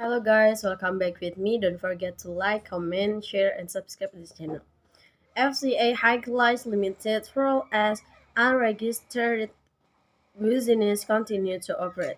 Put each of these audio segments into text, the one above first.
Hello guys, welcome back with me. Don't forget to like, comment, share, and subscribe to this channel. FCA Highlights Limited role as unregistered business continue to operate.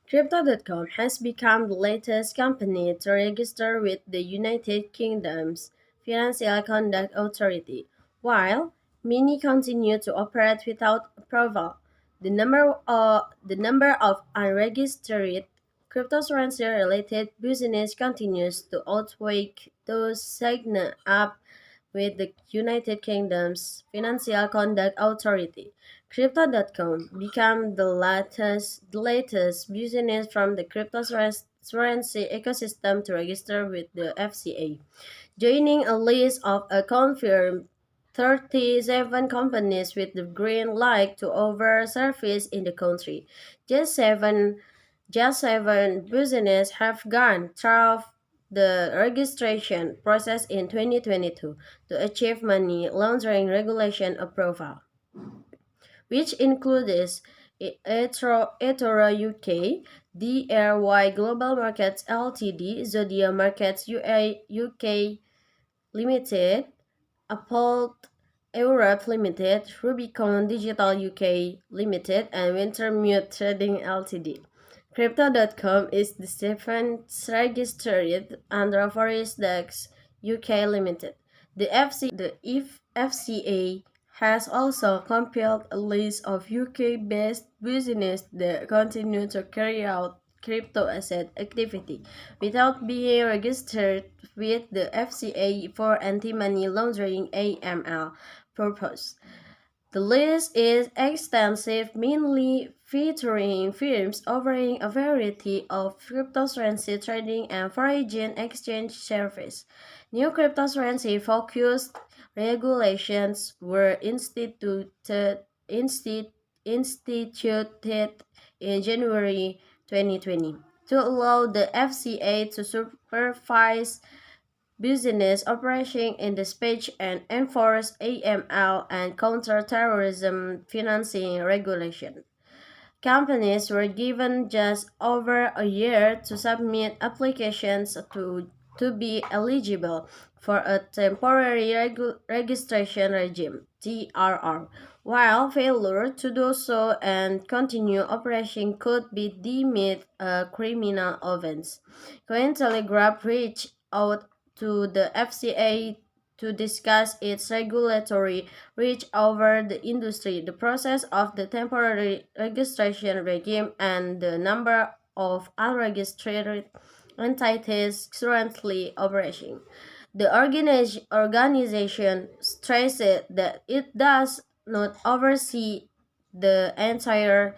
Crypto.com has become the latest company to register with the United Kingdom's Financial Conduct Authority, while many continue to operate without approval. The number of unregistered cryptocurrency-related business continues to outweigh those signed up with the United Kingdom's Financial Conduct Authority. Crypto.com became the latest business from the cryptocurrency ecosystem to register with the FCA, joining a list of a confirmed 37 companies with the green light to offer service in the country. Just seven just seven businesses have gone through the registration process in 2022 to achieve money laundering regulation approval, which includes eToro UK, DRY Global Markets Ltd, Zodia Markets UK Limited, Apple Europe Limited, Rubicon Digital UK Limited, and Wintermute Trading Ltd. Crypto.com is the seventh registered under Forex UK Limited. The FCA has also compiled a list of UK-based businesses that continue to carry out crypto asset activity without being registered with the FCA for anti-money laundering (AML) purpose. The list is extensive, mainly featuring firms offering a variety of cryptocurrency trading and foreign exchange services. New cryptocurrency-focused regulations were instituted in January 2020 to allow the FCA to supervise business operation in the space and enforce AML and counter-terrorism financing regulation. Companies were given just over a year to submit applications to be eligible for a temporary registration regime (TRR), while failure to do so and continue operation could be deemed a criminal offense. Cointelegraph reached out to the FCA to discuss its regulatory reach over the industry, the process of the temporary registration regime, and the number of unregistered entities currently operating. The organization stressed that it does not oversee the entire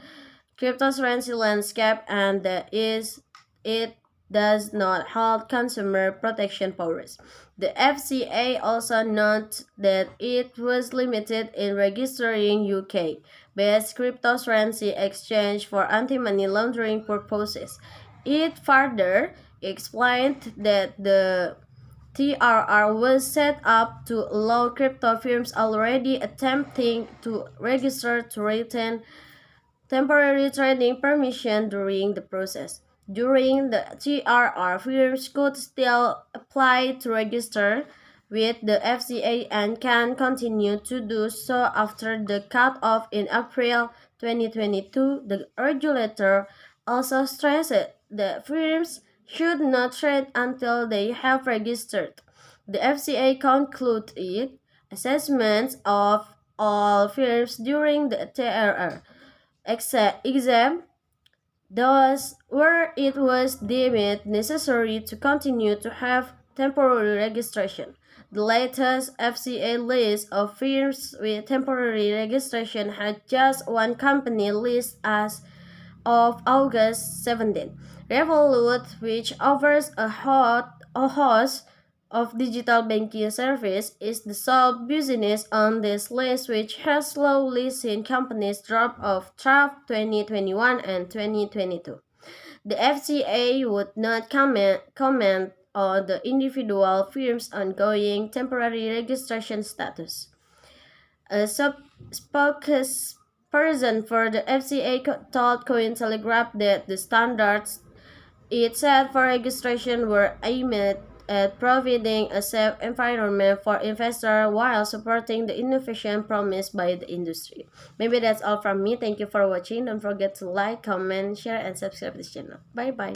cryptocurrency landscape and that it does not hold consumer protection powers. The FCA also notes that it was limited in registering UK-based cryptocurrency exchange for anti-money laundering purposes. It further explained that the TRR was set up to allow crypto firms already attempting to register to retain temporary trading permission during the process. During the TRR, firms could still apply to register with the FCA and can continue to do so after the cutoff in April 2022. The regulator also stressed that firms should not trade until they have registered. The FCA concluded assessments of all firms during the TRR exam those where it was deemed necessary to continue to have temporary registration. The latest FCA list of firms with temporary registration had just one company list as of August 17. Revolut, which offers a host of digital banking service, is the sole business on this list, which has slowly seen companies drop off throughout 2021 and 2022. The FCA would not comment on the individual firms' ongoing temporary registration status. A spokesperson for the FCA told Cointelegraph that the standards It said for registration were aimed at providing a safe environment for investors while supporting the innovation promised by the industry. Maybe that's all from me. Thank you for watching. Don't forget to like, comment, share, and subscribe this channel. Bye bye.